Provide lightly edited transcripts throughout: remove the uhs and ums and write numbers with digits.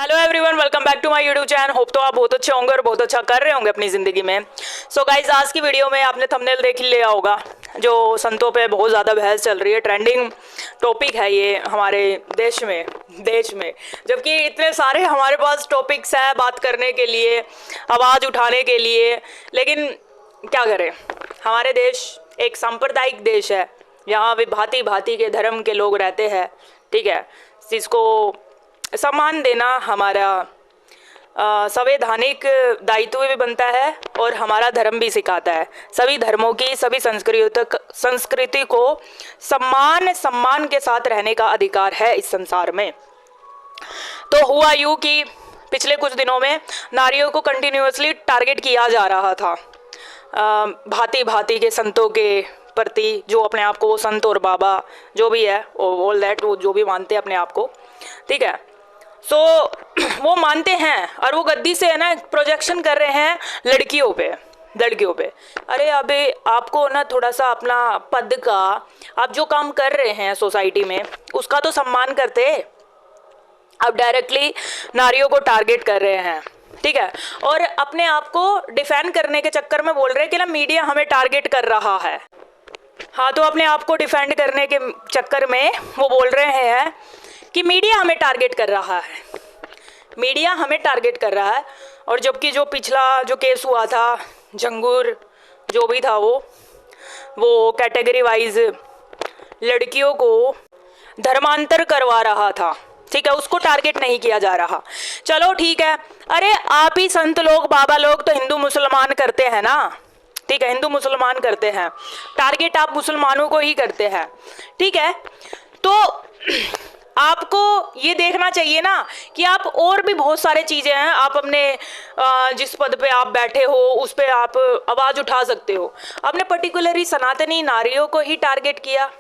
Hello everyone, welcome back to my YouTube channel. Hope तो आप बहुत अच्छे होंगे और बहुत अच्छा कर रहे होंगे अपनी ज़िंदगी में। सो गाइज, आज की वीडियो में आपने थंबनेल देख लिया होगा, जो संतों पे बहुत ज़्यादा बहस चल रही है। ट्रेंडिंग टॉपिक है ये हमारे देश में जबकि इतने सारे हमारे पास टॉपिक्स हैं बात करने के लिए, आवाज़ उठाने के लिए, लेकिन क्या करें। हमारे देश एक सांप्रदायिक देश है, यहाँ भी भांति भांति के धर्म के लोग रहते हैं। ठीक है, जिसको सम्मान देना हमारा संवैधानिक दायित्व भी बनता है और हमारा धर्म भी सिखाता है। सभी धर्मों की सभी संस्कृति को सम्मान के साथ रहने का अधिकार है इस संसार में। तो हुआ यूँ कि पिछले कुछ दिनों में नारियों को कंटिन्यूअसली टारगेट किया जा रहा था भांति भांति के संतों के प्रति, जो अपने आप को वो संत और बाबा जो भी है ऑल दैट, वो जो भी मानते हैं अपने आप को। ठीक है, सो वो मानते हैं और वो गद्दी से है ना प्रोजेक्शन कर रहे हैं लड़कियों पे। अरे अबे आपको ना थोड़ा सा अपना पद का, आप जो काम कर रहे हैं सोसाइटी में उसका तो सम्मान करते। अब डायरेक्टली नारियों को टारगेट कर रहे हैं। ठीक है, और अपने आप को डिफेंड करने के चक्कर में बोल रहे हैं कि ना मीडिया हमें टारगेट कर रहा है। हाँ, तो अपने आप को डिफेंड करने के चक्कर में वो बोल रहे हैं कि मीडिया हमें टारगेट कर रहा है। और जबकि जो पिछला जो केस हुआ था, झंगूर जो भी था, वो कैटेगरी वाइज लड़कियों को धर्मांतर करवा रहा था। ठीक है, उसको टारगेट नहीं किया जा रहा। चलो ठीक है, अरे आप ही संत लोग, बाबा लोग तो हिंदू मुसलमान करते हैं ना। ठीक है, हिंदू मुसलमान करते हैं, टारगेट आप मुसलमानों को ही करते हैं। ठीक है, तो आपको ये देखना चाहिए ना कि आप और भी बहुत सारे चीज़ें हैं, आप अपने जिस पद पे आप बैठे हो उस पे आप आवाज़ उठा सकते हो। आपने पर्टिकुलरली सनातनी नारियों को ही टारगेट किया,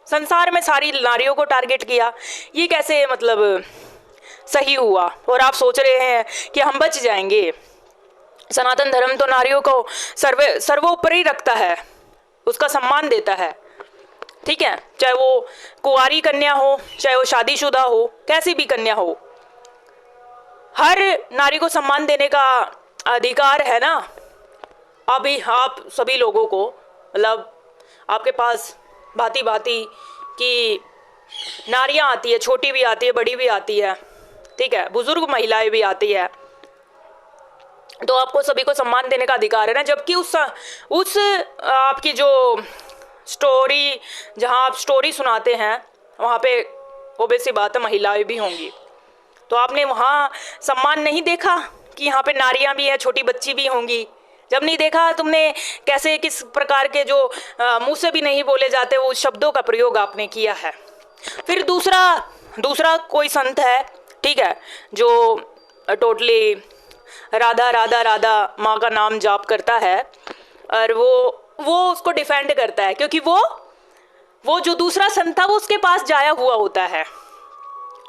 संसार में सारी नारियों को टारगेट किया, ये कैसे मतलब सही हुआ? और आप सोच रहे हैं कि हम बच जाएंगे। सनातन धर्म तो नारियों को सर्वोपरि रखता है, उसका सम्मान देता है। ठीक है, चाहे वो कुंवारी कन्या हो, चाहे वो शादीशुदा हो, कैसी भी कन्या हो, हर नारी को सम्मान देने का अधिकार है ना। अभी आप सभी लोगों को, मतलब आपके पास भांति भांति की नारियां आती है, छोटी भी आती है, बड़ी भी आती है। ठीक है, बुजुर्ग महिलाएं भी आती है, तो आपको सभी को सम्मान देने का अधिकार है ना। जबकि उस आपकी जो स्टोरी, जहाँ आप स्टोरी सुनाते हैं, वहाँ पे ओबेसी बात है महिलाएं भी होंगी, तो आपने वहाँ सम्मान नहीं देखा कि यहाँ पे नारियाँ भी हैं, छोटी बच्ची भी होंगी? जब नहीं देखा तुमने कैसे, किस प्रकार के जो मुंह से भी नहीं बोले जाते वो शब्दों का प्रयोग आपने किया है। फिर दूसरा कोई संत है, ठीक है, जो टोटली राधा राधा राधा माँ का नाम जाप करता है, और वो उसको डिफेंड करता है, क्योंकि वो जो दूसरा संत था वो उसके पास जाया हुआ होता है।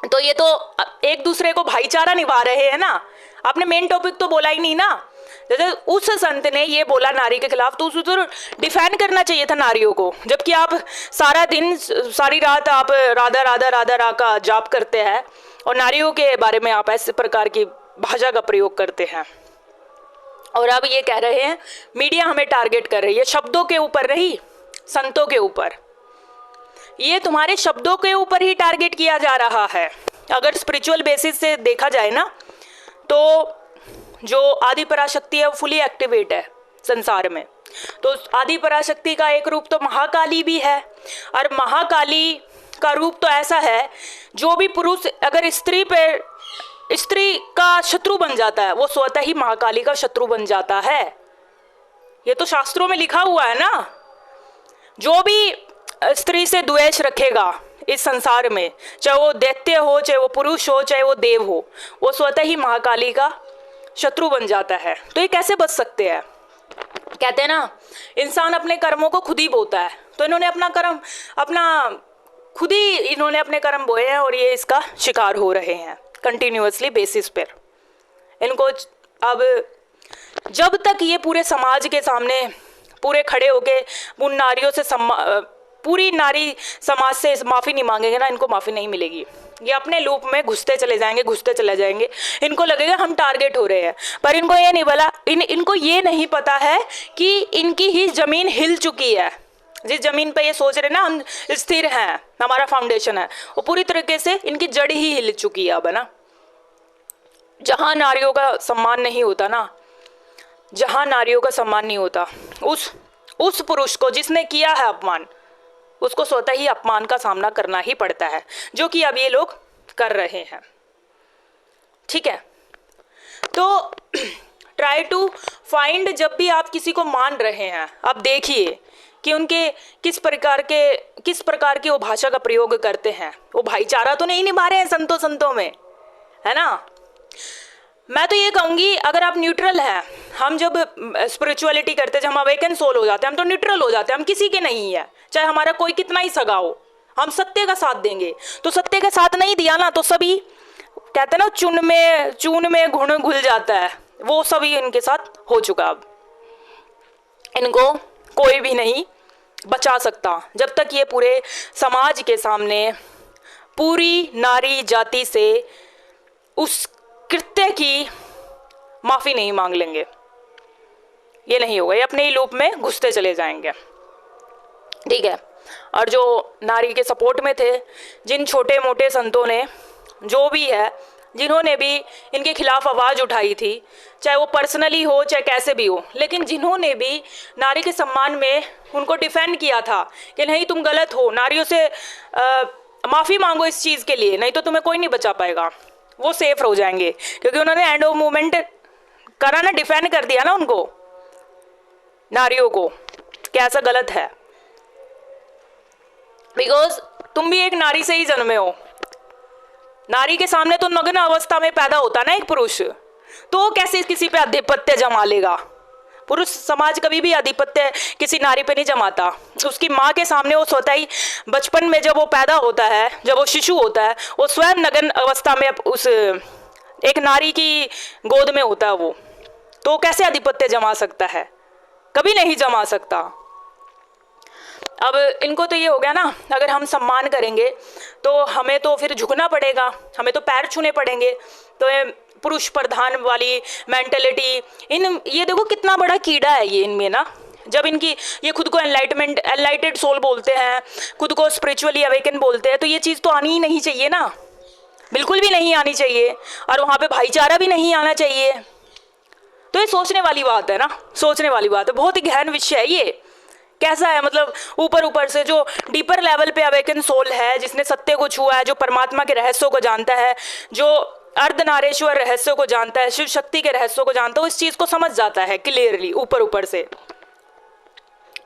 तो ये तो एक दूसरे को भाईचारा निभा रहे हैं ना। आपने मेन टॉपिक तो बोला ही नहीं ना। जैसे उस संत ने ये बोला नारी के खिलाफ, तो उसको तो डिफेंड करना चाहिए था नारियों को। जबकि आप सारा दिन सारी रात आप राधा राधा राधा रा का जाप करते हैं और नारियों के बारे में आप ऐसे प्रकार की भाषा का प्रयोग करते हैं, और अब ये कह रहे हैं मीडिया हमें टारगेट कर रही है। शब्दों के ऊपर नहीं, संतों के ऊपर, ये तुम्हारे शब्दों के ऊपर ही टारगेट किया जा रहा है। अगर स्पिरिचुअल बेसिस से देखा जाए ना, तो जो आदि पराशक्ति है वो फुली एक्टिवेट है संसार में। तो आदि पराशक्ति का एक रूप तो महाकाली भी है, और महाकाली का रूप तो ऐसा है, जो भी पुरुष अगर स्त्री का शत्रु बन जाता है, वो स्वतः ही महाकाली का शत्रु बन जाता है। ये तो शास्त्रों में लिखा हुआ है ना। जो भी स्त्री से द्वेष रखेगा इस संसार में, चाहे वो दैत्य हो, चाहे वो पुरुष हो, चाहे वो देव हो, वो स्वतः ही महाकाली का शत्रु बन जाता है। तो ये कैसे बच सकते हैं? कहते हैं ना, इंसान अपने कर्मों को खुद ही बोता है। तो इन्होंने अपने कर्म बोए हैं, और ये इसका शिकार हो रहे हैं कंटिन्यूअसली बेसिस पर। इनको अब जब तक ये पूरे समाज के सामने पूरे खड़े होके उन नारियों से पूरी नारी समाज से माफ़ी नहीं मांगेंगे ना, इनको माफ़ी नहीं मिलेगी। ये अपने लूप में घुसते चले जाएंगे। इनको लगेगा हम टारगेट हो रहे हैं, पर इनको ये नहीं बोला, इनको ये नहीं पता है कि इनकी ही ज़मीन हिल चुकी है। जिस ज़मीन पे ये सोच रहे ना हम स्थिर हैं, हमारा फाउंडेशन है, वो पूरी तरीके से इनकी जड़ ही हिल चुकी है अब, है ना। जहाँ नारियों का सम्मान नहीं होता ना, जहाँ नारियों का सम्मान नहीं होता, उस पुरुष को जिसने किया है अपमान, उसको स्वतः ही अपमान का सामना करना ही पड़ता है, जो कि अब ये लोग कर रहे हैं। ठीक है, तो ट्राई टू फाइंड, जब भी आप किसी को मान रहे हैं, आप देखिए कि उनके किस प्रकार की वो भाषा का प्रयोग करते हैं। वो भाईचारा तो नहीं निभा रहे हैं संतों में, है ना। मैं तो ये कहूँगी, अगर आप न्यूट्रल हैं, हम जब स्पिरिचुअलिटी करते हैं, जब हम अवेकन सोल हो जाते हैं, हम तो न्यूट्रल हो जाते हैं, हम किसी के नहीं है, चाहे हमारा कोई कितना ही सगा हो, हम सत्य का साथ देंगे। तो सत्य का साथ नहीं दिया ना, तो सभी कहते हैं ना चून में घुन घुल जाता है, वो सभी इनके साथ हो चुका। अब इनको कोई भी नहीं बचा सकता जब तक ये पूरे समाज के सामने पूरी नारी जाति से उस कृत्य की माफ़ी नहीं मांग लेंगे। ये नहीं होगा, ये अपने ही लूप में घुसते चले जाएंगे। ठीक है, और जो नारी के सपोर्ट में थे, जिन छोटे मोटे संतों ने, जो भी है, जिन्होंने भी इनके खिलाफ आवाज़ उठाई थी, चाहे वो पर्सनली हो चाहे कैसे भी हो, लेकिन जिन्होंने भी नारी के सम्मान में उनको डिफेंड किया था कि नहीं तुम गलत हो, नारियों से माफ़ी मांगो इस चीज़ के लिए, नहीं तो तुम्हें कोई नहीं बचा पाएगा, वो सेफ हो जाएंगे। क्योंकि उन्होंने एंड ऑफ मूवमेंट करा ना, डिफेंड कर दिया ना उनको, नारियों को, कि ऐसा गलत है। बिकॉज तुम भी एक नारी से ही जन्मे हो। नारी के सामने तो नग्न अवस्था में पैदा होता ना एक पुरुष, तो कैसे किसी पे आधिपत्य जमा लेगा। पुरुष समाज कभी भी आधिपत्य किसी नारी पे नहीं जमाता। उसकी माँ के सामने वो स्वतः ही बचपन में जब वो पैदा होता है, जब वो शिशु होता है, वो स्वयं नग्न अवस्था में उस एक नारी की गोद में होता है वो, तो कैसे आधिपत्य जमा सकता है? कभी नहीं जमा सकता। अब इनको तो ये हो गया ना, अगर हम सम्मान करेंगे तो हमें तो फिर झुकना पड़ेगा, हमें तो पैर छूने पड़ेंगे। तो ये पुरुष प्रधान वाली मेंटेलिटी, ये देखो कितना बड़ा कीड़ा है ये इनमें ना। जब इनकी ये खुद को एनलाइटेड सोल बोलते हैं, खुद को स्पिरिचुअली अवेकन बोलते हैं, तो ये चीज़ तो आनी ही नहीं चाहिए ना, बिल्कुल भी नहीं आनी चाहिए। और वहाँ पे भाईचारा भी नहीं आना चाहिए। तो ये सोचने वाली बात है ना, सोचने वाली बात है। बहुत ही गहन विषय है ये। कैसा है, मतलब ऊपर से जो डीपर लेवल पे अवेकन सोल है, जिसने सत्य को छुआ है, जो परमात्मा के रहस्यों को जानता है, जो अर्धनारेश्वर रहस्यों को जानता है, शिव शक्ति के रहस्यों को जानता है, वो इस चीज़ को समझ जाता है क्लियरली ऊपर से।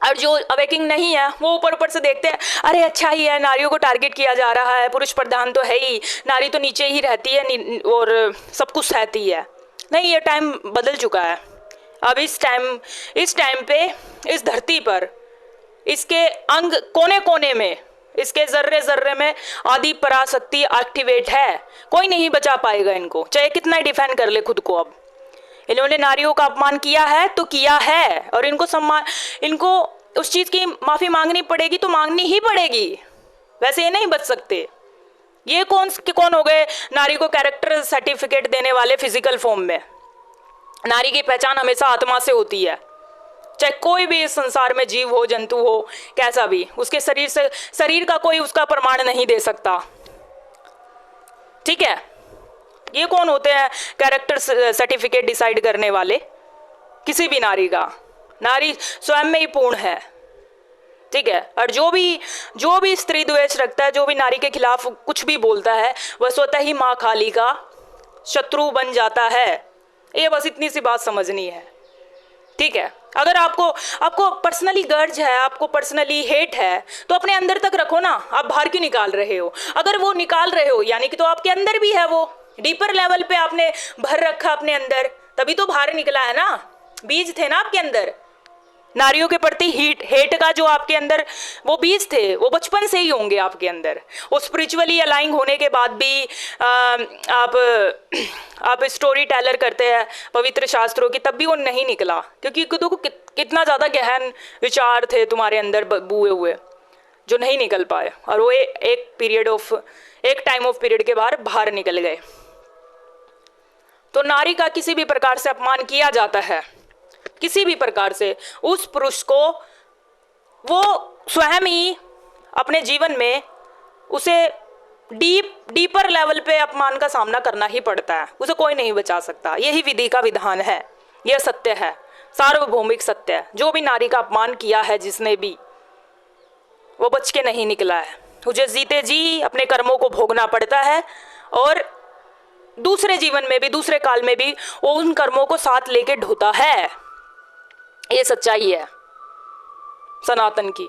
और जो अवेकिंग नहीं है, वो ऊपर से देखते हैं, अरे अच्छा ही है, नारियों को टारगेट किया जा रहा है, पुरुष प्रधान तो है ही, नारी तो नीचे ही रहती है और सब कुछ सहती है। नहीं, ये टाइम बदल चुका है। अब इस टाइम पे इस धरती पर इसके अंग कोने कोने में, इसके जर्रे में आदि पराशक्ति एक्टिवेट है। कोई नहीं बचा पाएगा इनको, चाहे कितना ही डिफेंड कर ले खुद को। अब इन्होंने नारियों का अपमान किया है तो किया है, और इनको उस चीज़ की माफ़ी मांगनी पड़ेगी तो मांगनी ही पड़ेगी। वैसे ये नहीं बच सकते। ये कौन हो गए नारी को कैरेक्टर सर्टिफिकेट देने वाले फिजिकल फॉर्म में? नारी की पहचान हमेशा आत्मा से होती है। चाहे कोई भी इस संसार में जीव हो, जंतु हो, कैसा भी, उसके शरीर का कोई उसका प्रमाण नहीं दे सकता। ठीक है, ये कौन होते हैं कैरेक्टर सर्टिफिकेट डिसाइड करने वाले? किसी भी नारी का, नारी स्वयं में ही पूर्ण है। ठीक है, और जो भी स्त्री द्वेष रखता है, जो भी नारी के खिलाफ कुछ भी बोलता है, वह स्वतः ही माँ काली का शत्रु बन जाता है। ये बस इतनी सी बात समझनी है। ठीक है, अगर आपको पर्सनली गर्ज है, आपको पर्सनली हेट है, तो अपने अंदर तक रखो ना। आप बाहर क्यों निकाल रहे हो? अगर वो निकाल रहे हो यानी कि तो आपके अंदर भी है, वो डीपर लेवल पे आपने भर रखा अपने अंदर, तभी तो बाहर निकला है ना। बीज थे ना आपके अंदर, नारियों के प्रति हेट का जो आपके अंदर वो बीज थे, वो बचपन से ही होंगे आपके अंदर। वो स्पिरिचुअली अलाइंग होने के बाद भी आप स्टोरी टेलर करते हैं पवित्र शास्त्रों की, तब भी वो नहीं निकला, क्योंकि देखो कितना ज़्यादा गहन विचार थे तुम्हारे अंदर बुए हुए। जो नहीं निकल पाए, और वो एक टाइम ऑफ पीरियड के बाहर निकल गए। तो नारी का किसी भी प्रकार से अपमान किया जाता है, किसी भी प्रकार से, उस पुरुष को वो स्वयं ही अपने जीवन में उसे डीपर लेवल पे अपमान का सामना करना ही पड़ता है, उसे कोई नहीं बचा सकता। यही विधि का विधान है, यह सत्य है, सार्वभौमिक सत्य है। जो भी नारी का अपमान किया है जिसने भी, वो बच के नहीं निकला है। उसे जीते जी अपने कर्मों को भोगना पड़ता है, और दूसरे जीवन में भी, दूसरे काल में भी वो उन कर्मों को साथ लेके ढोता है। ये सच्चाई है सनातन की।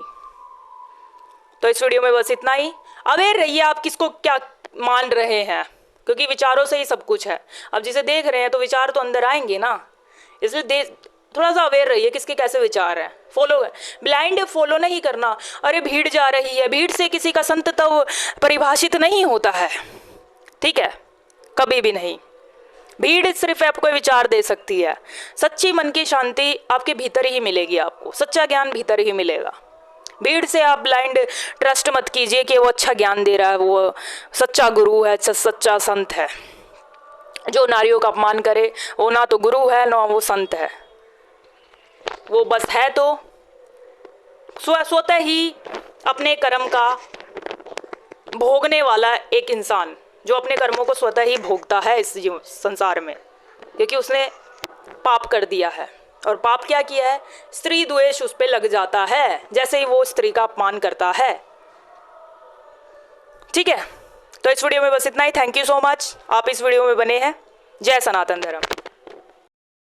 तो इस वीडियो में बस इतना ही। अवेयर रहिए आप किसको क्या मान रहे हैं, क्योंकि विचारों से ही सब कुछ है। अब जिसे देख रहे हैं तो विचार तो अंदर आएंगे ना, इसलिए थोड़ा सा अवेयर रहिए किसके कैसे विचार हैं। फॉलो है, ब्लाइंड फॉलो नहीं करना। अरे भीड़ जा रही है, भीड़ से किसी का संत तो परिभाषित नहीं होता है, ठीक है, कभी भी नहीं। भीड़ सिर्फ आपको विचार दे सकती है। सच्ची मन की शांति आपके भीतर ही मिलेगी, आपको सच्चा ज्ञान भीतर ही मिलेगा। भीड़ से आप ब्लाइंड ट्रस्ट मत कीजिए कि वो अच्छा ज्ञान दे रहा है, वो सच्चा गुरु है, सच्चा संत है। जो नारियों का अपमान करे वो ना तो गुरु है ना वो संत है, वो बस है तो स्वतः ही अपने कर्म का भोगने वाला एक इंसान, जो अपने कर्मों को स्वतः ही भोगता है इस संसार में, क्योंकि उसने पाप कर दिया है। और पाप क्या किया है? स्त्री द्वेष उस पे लग जाता है जैसे ही वो स्त्री का अपमान करता है। ठीक है, तो इस वीडियो में बस इतना ही। थैंक यू सो मच, आप इस वीडियो में बने हैं। जय सनातन धर्म।